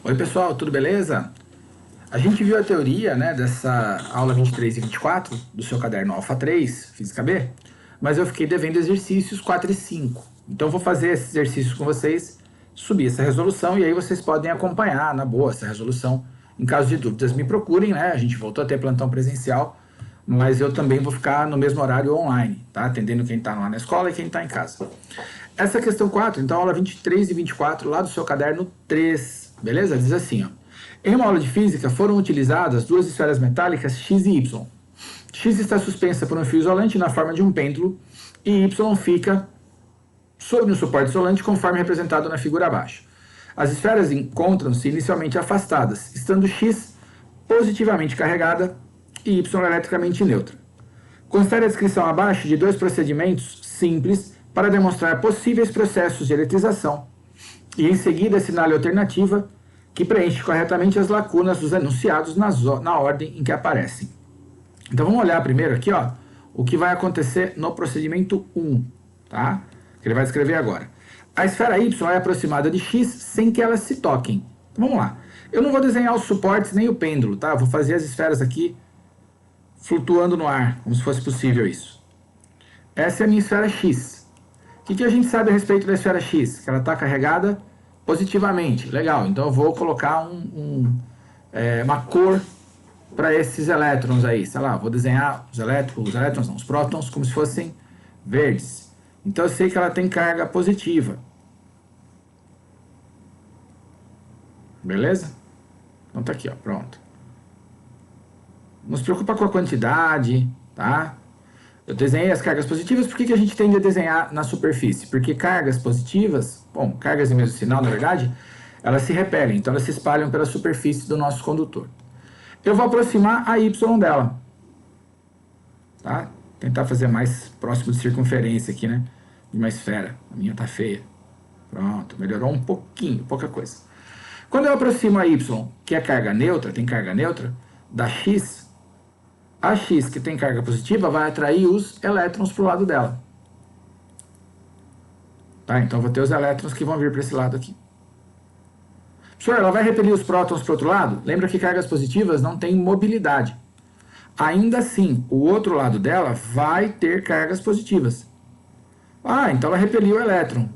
Oi pessoal, tudo beleza? A gente viu a teoria, né, dessa aula 23 e 24 do seu caderno Alfa 3, Física B, mas eu fiquei devendo exercícios 4 e 5. Então eu vou fazer esses exercícios com vocês, subir essa resolução e aí vocês podem acompanhar na boa essa resolução. Em caso de dúvidas me procurem, né, a gente voltou a ter plantão presencial, mas eu também vou ficar no mesmo horário online, tá? Atendendo quem está lá na escola e quem está em casa. Essa é a questão 4, então aula 23 e 24 lá do seu caderno 3, beleza? Diz assim, ó. Em uma aula de física foram utilizadas duas esferas metálicas x e y. X está suspensa por um fio isolante na forma de um pêndulo e y fica sobre um suporte isolante conforme representado na figura abaixo. As esferas encontram-se inicialmente afastadas, estando x positivamente carregada e y eletricamente neutra. Considere a descrição abaixo de dois procedimentos simples para demonstrar possíveis processos de eletrização e em seguida assinale a alternativa que preenche corretamente as lacunas dos enunciados na ordem em que aparecem. Então vamos olhar primeiro aqui, ó, o que vai acontecer no procedimento 1, tá? Que ele vai escrever agora. A esfera Y é aproximada de X sem que elas se toquem. Então vamos lá. Eu não vou desenhar os suportes nem o pêndulo, tá? Eu vou fazer as esferas aqui flutuando no ar, como se fosse possível isso. Essa é a minha esfera X. O que a gente sabe a respeito da esfera X? Que ela está carregada positivamente. Legal, então eu vou colocar uma cor para esses elétrons aí. Sei lá, vou desenhar os prótons como se fossem verdes. Então eu sei que ela tem carga positiva. Beleza? Então tá aqui, ó, pronto. Não se preocupa com a quantidade, tá? Eu desenhei as cargas positivas, por que a gente tende a desenhar na superfície? Porque cargas positivas, bom, cargas de mesmo sinal, na verdade, elas se repelem, então elas se espalham pela superfície do nosso condutor. Eu vou aproximar a Y dela, tá? Tentar fazer mais próximo de circunferência aqui, né? De uma esfera. A minha tá feia. Pronto, melhorou um pouquinho, pouca coisa. Quando eu aproximo a Y, que é carga neutra, tem carga neutra, da X, a X, que tem carga positiva, vai atrair os elétrons para o lado dela. Tá? Então, vou ter os elétrons que vão vir para esse lado aqui. Professor, ela vai repelir os prótons para o outro lado? Lembra que cargas positivas não têm mobilidade. Ainda assim, o outro lado dela vai ter cargas positivas. Ah, então ela repeliu o elétron.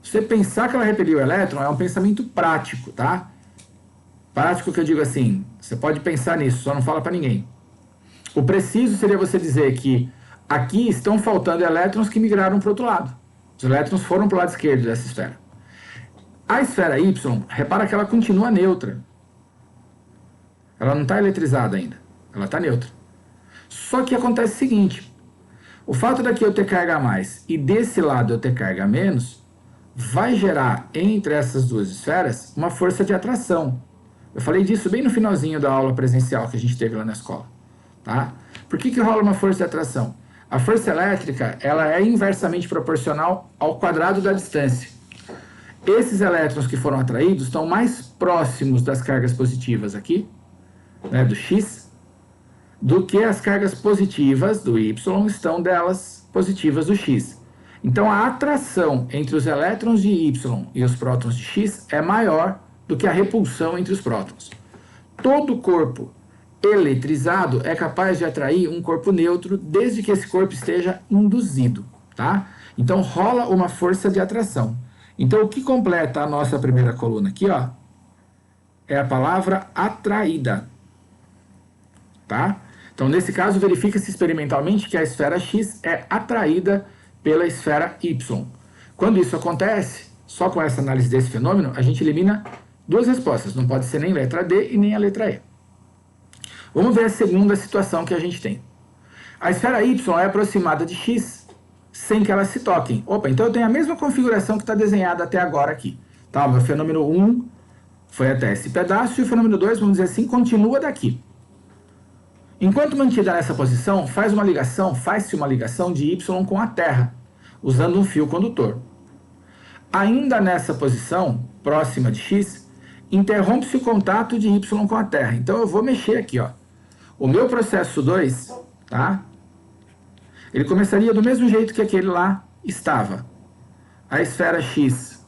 Você pensar que ela repeliu o elétron é um pensamento prático, tá? Prático que eu digo assim, você pode pensar nisso, só não fala para ninguém. O preciso seria você dizer que aqui estão faltando elétrons que migraram para o outro lado. Os elétrons foram para o lado esquerdo dessa esfera. A esfera Y, repara que ela continua neutra. Ela não está eletrizada ainda. Ela está neutra. Só que acontece o seguinte. O fato daqui eu ter carga a mais e desse lado eu ter carga a menos, vai gerar entre essas duas esferas uma força de atração. Eu falei disso bem no finalzinho da aula presencial que a gente teve lá na escola. Tá? Por que rola uma força de atração? A força elétrica ela é inversamente proporcional ao quadrado da distância. Esses elétrons que foram atraídos estão mais próximos das cargas positivas aqui, né, do X, do que as cargas positivas do Y estão delas positivas do X. Então a atração entre os elétrons de Y e os prótons de X é maior do que a repulsão entre os prótons. Todo corpo eletrizado é capaz de atrair um corpo neutro desde que esse corpo esteja induzido, tá? Então rola uma força de atração. Então o que completa a nossa primeira coluna aqui, ó, é a palavra atraída, tá? Então nesse caso verifica-se experimentalmente que a esfera X é atraída pela esfera Y. Quando isso acontece, só com essa análise desse fenômeno, a gente elimina duas respostas, não pode ser nem letra D e nem a letra E. Vamos ver a segunda situação que a gente tem. A esfera Y é aproximada de X sem que elas se toquem. Opa, então eu tenho a mesma configuração que está desenhada até agora aqui. Tá, o meu fenômeno 1 foi até esse pedaço e o fenômeno 2, vamos dizer assim, continua daqui. Enquanto mantida nessa posição, faz-se uma ligação de Y com a Terra, usando um fio condutor. Ainda nessa posição, próxima de X, interrompe-se o contato de Y com a Terra. Então eu vou mexer aqui, ó. O meu processo 2, tá? Ele começaria do mesmo jeito que aquele lá estava. A esfera X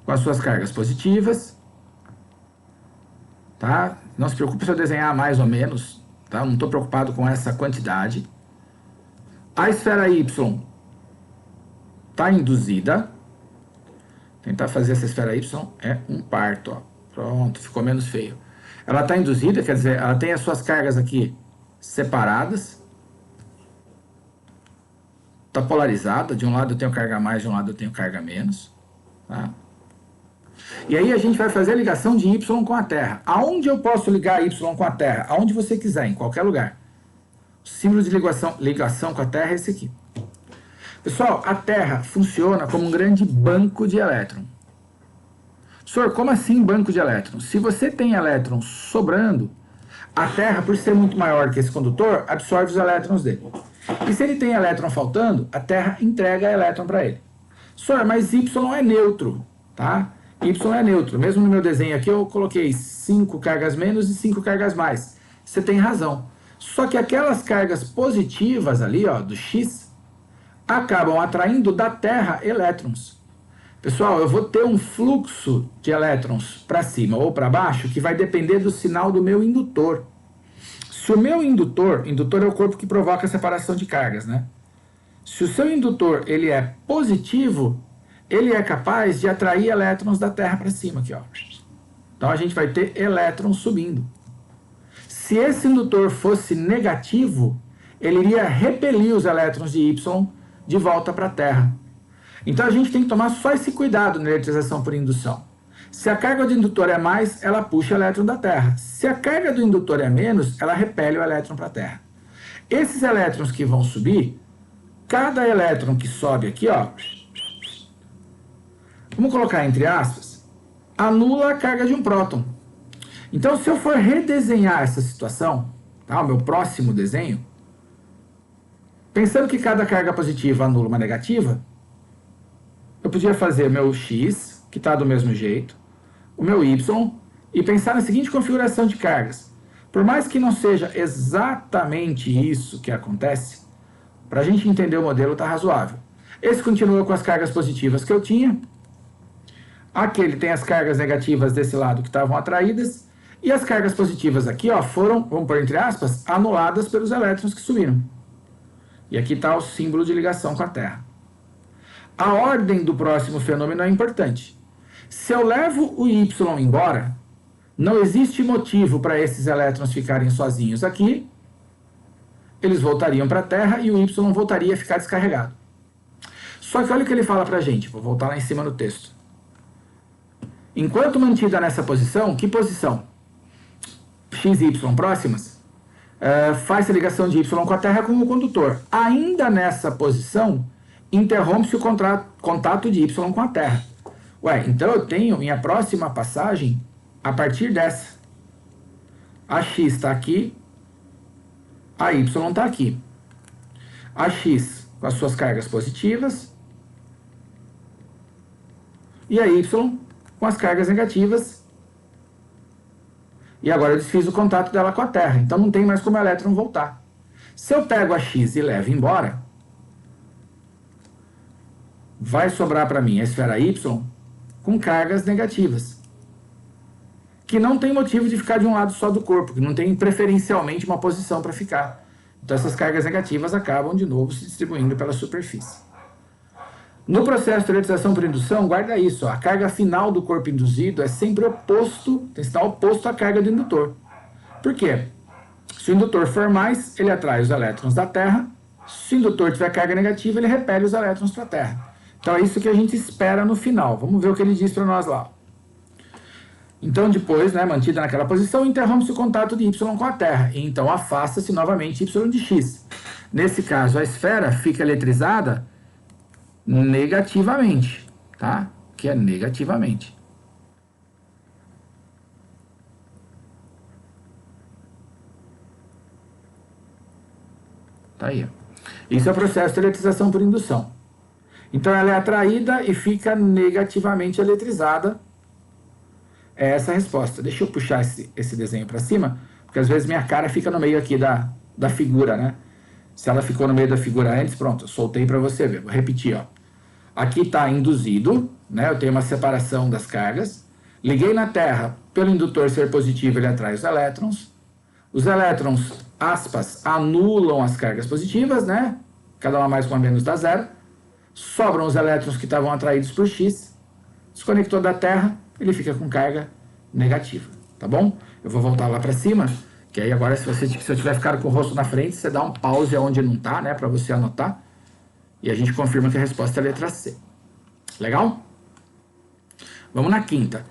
com as suas cargas positivas tá? Não se preocupe se eu desenhar mais ou menos, tá? Não estou preocupado com essa quantidade. A esfera Y está induzida. Tentar fazer essa esfera Y é um parto, ó. Pronto, ficou menos feio. Ela está induzida, quer dizer, ela tem as suas cargas aqui separadas. Está polarizada, de um lado eu tenho carga mais, de um lado eu tenho carga menos. Tá? E aí a gente vai fazer a ligação de Y com a Terra. Aonde eu posso ligar Y com a Terra? Aonde você quiser, em qualquer lugar. O símbolo de ligação com a Terra é esse aqui. Pessoal, a Terra funciona como um grande banco de elétrons. Senhor, como assim banco de elétrons? Se você tem elétrons sobrando, a Terra, por ser muito maior que esse condutor, absorve os elétrons dele. E se ele tem elétron faltando, a Terra entrega elétron para ele. Senhor, mas Y é neutro, tá? Y é neutro. Mesmo no meu desenho aqui eu coloquei 5 cargas menos e 5 cargas mais. Você tem razão. Só que aquelas cargas positivas ali, ó, do X, acabam atraindo da Terra elétrons. Pessoal, eu vou ter um fluxo de elétrons para cima ou para baixo que vai depender do sinal do meu indutor. Se o meu indutor é o corpo que provoca a separação de cargas, né? Se o seu indutor ele é positivo, ele é capaz de atrair elétrons da Terra para cima, aqui, ó. Então a gente vai ter elétrons subindo. Se esse indutor fosse negativo, ele iria repelir os elétrons de Y de volta para a Terra. Então a gente tem que tomar só esse cuidado na eletrização por indução. Se a carga do indutor é mais, ela puxa o elétron da Terra. Se a carga do indutor é menos, ela repele o elétron para a Terra. Esses elétrons que vão subir, cada elétron que sobe aqui, ó, vamos colocar entre aspas, anula a carga de um próton. Então, se eu for redesenhar essa situação, tá, o meu próximo desenho, pensando que cada carga positiva anula uma negativa, eu podia fazer meu X, que está do mesmo jeito, o meu Y, e pensar na seguinte configuração de cargas. Por mais que não seja exatamente isso que acontece, para a gente entender o modelo está razoável. Esse continua com as cargas positivas que eu tinha, aquele tem as cargas negativas desse lado que estavam atraídas, e as cargas positivas aqui, ó, foram, vamos pôr entre aspas, anuladas pelos elétrons que subiram. E aqui está o símbolo de ligação com a Terra. A ordem do próximo fenômeno é importante. Se eu levo o Y embora, não existe motivo para esses elétrons ficarem sozinhos aqui, eles voltariam para a Terra e o Y voltaria a ficar descarregado. Só que olha o que ele fala para a gente, vou voltar lá em cima no texto. Enquanto mantida nessa posição, que posição? X e Y próximas, faz a ligação de Y com a Terra com o condutor. Ainda nessa posição, interrompe-se o contato de Y com a Terra. Ué, então eu tenho minha próxima passagem a partir dessa. A X está aqui, a Y está aqui. A X com as suas cargas positivas e a Y com as cargas negativas. E agora eu desfiz o contato dela com a Terra, então não tem mais como o elétron voltar. Se eu pego a X e levo embora, vai sobrar para mim a esfera Y com cargas negativas, que não tem motivo de ficar de um lado só do corpo, que não tem preferencialmente uma posição para ficar. Então essas cargas negativas acabam de novo se distribuindo pela superfície. No processo de eletrização por indução, guarda isso, ó, a carga final do corpo induzido é sempre oposto, tem que estar oposto à carga do indutor. Por quê? Se o indutor for mais, ele atrai os elétrons da Terra, se o indutor tiver carga negativa, ele repele os elétrons para a Terra. Então é isso que a gente espera no final. Vamos ver o que ele diz para nós lá. Então depois, né, mantida naquela posição, interrompe-se o contato de Y com a Terra. E então afasta-se novamente Y de X. Nesse caso, a esfera fica eletrizada negativamente, tá? Que é negativamente. Tá aí, ó. Isso é o processo de eletrização por indução. Então ela é atraída e fica negativamente eletrizada. É essa a resposta. Deixa eu puxar esse desenho para cima, porque às vezes minha cara fica no meio aqui da figura, né? Se ela ficou no meio da figura antes, pronto, eu soltei para você ver. Vou repetir, ó. Aqui está induzido, né? Eu tenho uma separação das cargas. Liguei na Terra, pelo indutor ser positivo, ele atrai os elétrons. Os elétrons, aspas, anulam as cargas positivas, né? Cada uma mais com uma menos dá zero. Sobram os elétrons que estavam atraídos por X. Desconectou da Terra, ele fica com carga negativa, tá bom? Eu vou voltar lá para cima, que aí agora se eu tiver ficado com o rosto na frente, você dá um pause aonde não tá, né? Para você anotar. E a gente confirma que a resposta é a letra C. Legal? Vamos na quinta.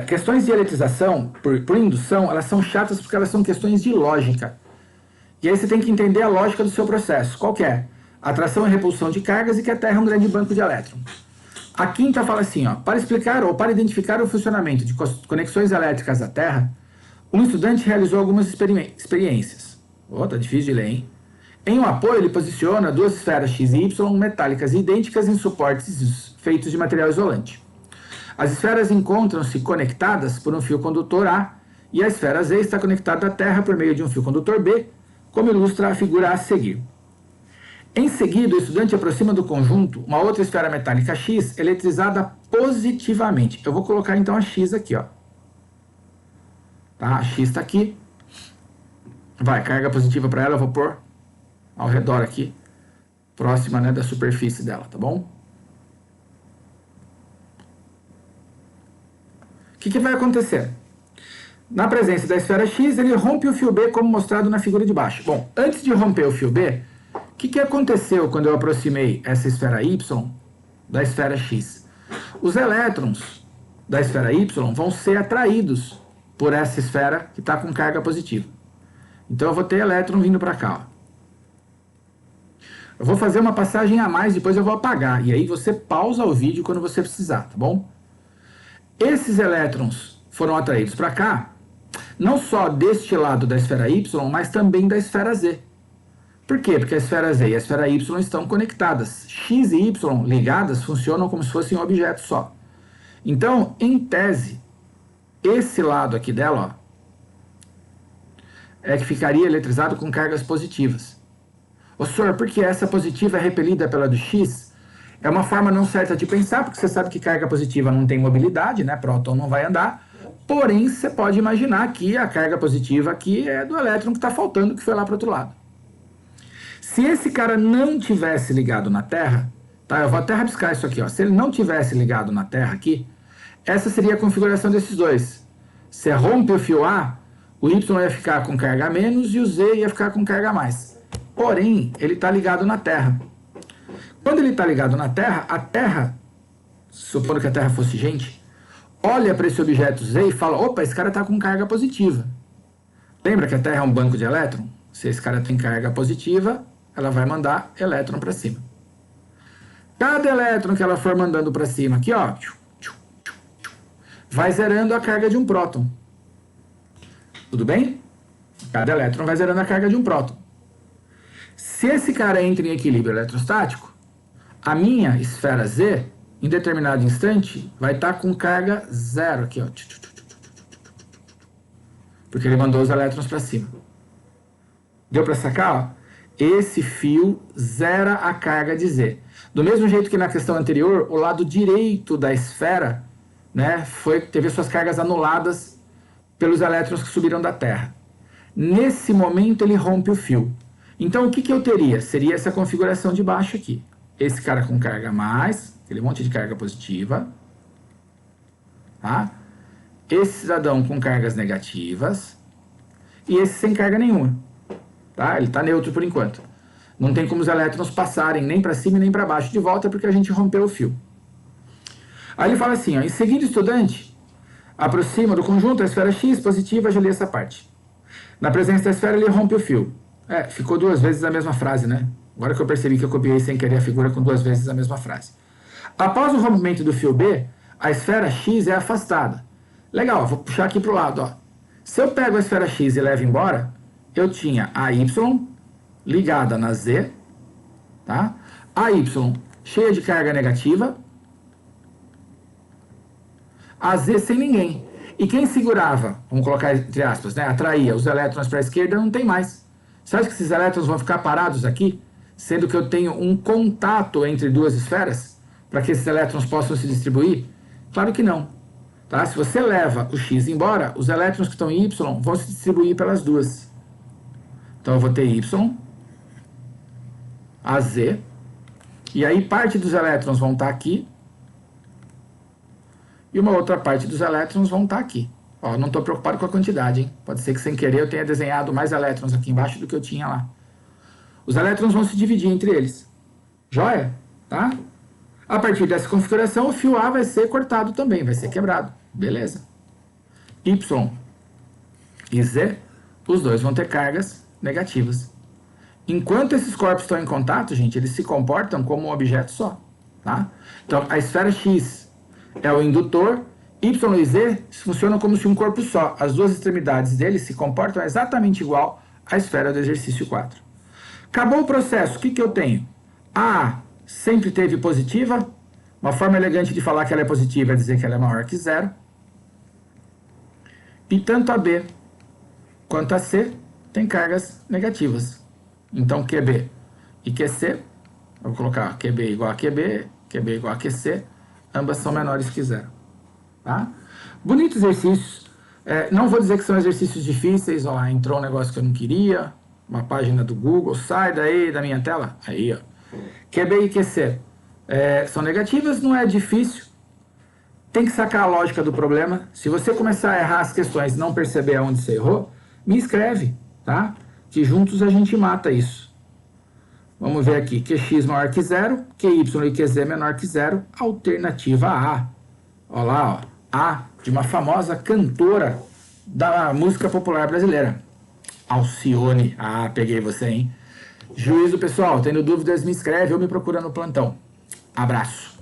Questões de eletrização, por indução, elas são chatas porque elas são questões de lógica. E aí você tem que entender a lógica do seu processo. Qual que é? Atração e repulsão de cargas e que a Terra é um grande banco de elétrons. A quinta fala assim, ó, para explicar ou para identificar o funcionamento de conexões elétricas da Terra, um estudante realizou algumas experiências. Tá difícil de ler, hein? Em um apoio, ele posiciona duas esferas X e Y metálicas idênticas em suportes feitos de material isolante. As esferas encontram-se conectadas por um fio condutor A e a esfera Z está conectada à Terra por meio de um fio condutor B, como ilustra a figura a seguir. Em seguida, o estudante aproxima do conjunto uma outra esfera metálica X eletrizada positivamente. Eu vou colocar então a X aqui, ó. Tá? A X está aqui. Vai, carga positiva para ela, eu vou pôr ao redor aqui, próxima, né, da superfície dela, tá bom? O que vai acontecer? Na presença da esfera X, ele rompe o fio B, como mostrado na figura de baixo. Bom, antes de romper o fio B, o que aconteceu quando eu aproximei essa esfera Y da esfera X? Os elétrons da esfera Y vão ser atraídos por essa esfera que está com carga positiva. Então eu vou ter elétron vindo para cá, ó. Eu vou fazer uma passagem a mais, depois eu vou apagar. E aí você pausa o vídeo quando você precisar, tá bom? Esses elétrons foram atraídos para cá, não só deste lado da esfera Y, mas também da esfera Z. Por quê? Porque a esfera Z e a esfera Y estão conectadas. X e Y ligadas funcionam como se fossem um objeto só. Então, em tese, esse lado aqui dela, ó, é que ficaria eletrizado com cargas positivas. Ô senhor, porque essa positiva é repelida pela do X? É uma forma não certa de pensar, porque você sabe que carga positiva não tem mobilidade, né? Próton não vai andar. Porém, você pode imaginar que a carga positiva aqui é do elétron que está faltando, que foi lá para o outro lado. Se esse cara não tivesse ligado na Terra, tá? Eu vou até rabiscar isso aqui, ó. Se ele não tivesse ligado na Terra aqui, essa seria a configuração desses dois. Você rompe o fio A, o Y ia ficar com carga a menos e o Z ia ficar com carga a mais. Porém, ele está ligado na Terra. Quando ele está ligado na Terra, a Terra, supondo que a Terra fosse gente, olha para esse objeto Z e fala, opa, esse cara está com carga positiva. Lembra que a Terra é um banco de elétron? Se esse cara tem carga positiva, ela vai mandar elétron para cima. Cada elétron que ela for mandando para cima aqui, ó, vai zerando a carga de um próton. Tudo bem? Cada elétron vai zerando a carga de um próton. Se esse cara entra em equilíbrio eletrostático, a minha esfera Z, em determinado instante, vai estar com carga zero aqui, ó. Porque ele mandou os elétrons para cima. Deu para sacar? Ó? Esse fio zera a carga de Z. Do mesmo jeito que na questão anterior, o lado direito da esfera, né, teve suas cargas anuladas pelos elétrons que subiram da Terra. Nesse momento ele rompe o fio. Então o que eu teria? Seria essa configuração de baixo aqui. Esse cara com carga mais, aquele monte de carga positiva. Tá? Esse cidadão com cargas negativas. E esse sem carga nenhuma. Tá? Ele está neutro por enquanto. Não tem como os elétrons passarem nem para cima e nem para baixo de volta, porque a gente rompeu o fio. Aí ele fala assim, ó, em seguida o estudante aproxima do conjunto a esfera X positiva, já li essa parte. Na presença da esfera ele rompe o fio. Ficou duas vezes a mesma frase, né? Agora que eu percebi que eu copiei sem querer a figura com duas vezes a mesma frase. Após o rompimento do fio B, a esfera X é afastada. Legal, vou puxar aqui para o lado, ó. Se eu pego a esfera X e levo embora, eu tinha a Y ligada na Z, tá? A Y cheia de carga negativa, a Z sem ninguém. E quem segurava, vamos colocar entre aspas, né, atraía os elétrons para a esquerda, não tem mais. Você acha que esses elétrons vão ficar parados aqui, sendo que eu tenho um contato entre duas esferas, para que esses elétrons possam se distribuir? Claro que não. Tá? Se você leva o x embora, os elétrons que estão em Y vão se distribuir pelas duas. Então eu vou ter Y, AZ, e aí parte dos elétrons vão estar aqui, e uma outra parte dos elétrons vão estar aqui. Ó, não estou preocupado com a quantidade, hein? Pode ser que sem querer eu tenha desenhado mais elétrons aqui embaixo do que eu tinha lá. Os elétrons vão se dividir entre eles. Joia? Tá? A partir dessa configuração, o fio A vai ser cortado também, vai ser quebrado. Beleza. Y e Z, os dois vão ter cargas negativas. Enquanto esses corpos estão em contato, gente, eles se comportam como um objeto só. Tá? Então, a esfera X é o indutor, Y e Z funcionam como se um corpo só. As duas extremidades deles se comportam exatamente igual à esfera do exercício 4. Acabou o processo, o que eu tenho? A sempre teve positiva. Uma forma elegante de falar que ela é positiva é dizer que ela é maior que zero. E tanto a B quanto a C tem cargas negativas. Então, QB e QC, eu vou colocar QB igual a QB, QB igual a QC, ambas são menores que zero. Tá? Bonitos exercícios. Não vou dizer que são exercícios difíceis. Ó, entrou um negócio que eu não queria, uma página do Google, sai daí da minha tela. Aí, ó. QB e QC são negativas, não é difícil. Tem que sacar a lógica do problema. Se você começar a errar as questões e não perceber aonde você errou, me escreve, tá? Que juntos a gente mata isso. Vamos ver aqui, QX maior que zero, QY e QZ menor que zero, alternativa A. Olha lá, ó, A de uma famosa cantora da música popular brasileira, Alcione. Ah, peguei você, hein? Juízo, pessoal, tendo dúvidas, me escreve ou me procura no plantão. Abraço.